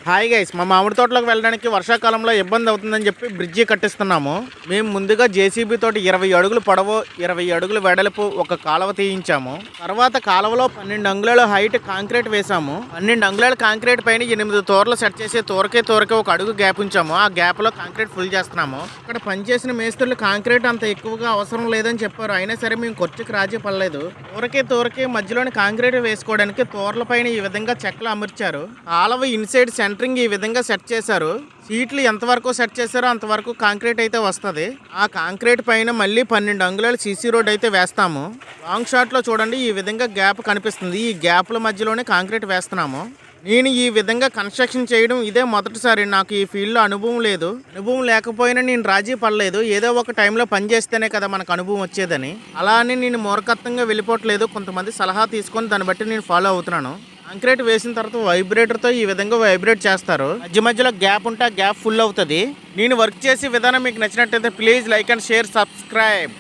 Hi guys, మా మామిడి తోటలోకి వెళ్ళడానికి వర్షాకాలంలో ఇబ్బంది అవుతుందని చెప్పి బ్రిడ్జి కట్టిస్తున్నాము. మేము ముందుగా జేసీబీ తోటి 20 అడుగులు పొడవు 20 అడుగులు వెడల్పు ఒక కాలువ తీయించాము. తర్వాత కాలువలో 12 అంగుళాల హైట్ కాంక్రీట్ వేసాము. 12 అంగుళాల కాంక్రీట్ పైన 8 తోరలు సెట్ చేసి తోరకే ఒక అడుగు గ్యాప్ ఉంచాము. ఆ గ్యాప్ లో కాంక్రీట్ ఫుల్ చేస్తున్నాము. ఇక్కడ పనిచేసిన మేస్త్రులు కాంక్రీట్ అంత ఎక్కువగా అవసరం లేదని చెప్పారు. అయినా సరే మేము ఖర్చుకి రాజీ పడలేదు. తోరకే మధ్యలోని కాంక్రీట్ వేసుకోవడానికి తోరల పైన ఈ విధంగా చెక్కలు అమర్చారు. కాలువ ఇన్సైడ్ సెంటరింగ్ ఈ విధంగా సెట్ చేశారు. సీట్లు ఎంతవరకు సెట్ చేశారో అంతవరకు కాంక్రీట్ అయితే వస్తుంది. ఆ కాంక్రీట్ పైన మళ్ళీ 12 అంగుళాల సీసీ రోడ్ అయితే వేస్తాము. లాంగ్ షాట్ లో చూడండి, ఈ విధంగా గ్యాప్ కనిపిస్తుంది. ఈ గ్యాప్ల మధ్యలోనే కాంక్రీట్ వేస్తున్నాము. నేను ఈ విధంగా కన్స్ట్రక్షన్ చేయడం ఇదే మొదటిసారి. నాకు ఈ ఫీల్డ్లో అనుభవం లేదు. అనుభవం లేకపోయినా నేను రాజీ పడలేదు. ఏదో ఒక టైంలో పని చేస్తేనే కదా మనకు అనుభవం వచ్చేదని. అలా అని నేను మూర్ఖత్వంగా వెళ్ళిపోవట్లేదు. కొంతమంది సలహా తీసుకొని దాన్ని బట్టి నేను ఫాలో అవుతున్నాను. కాంక్రీట్ వేసిన తర్వాత వైబ్రేటర్తో ఈ విధంగా వైబ్రేట్ చేస్తారు. మధ్యలో గ్యాప్ ఉంటే ఆ గ్యాప్ ఫుల్ అవుతుంది. నేను వర్క్ చేసే విధానం మీకు నచ్చినట్టయితే please like and share, subscribe.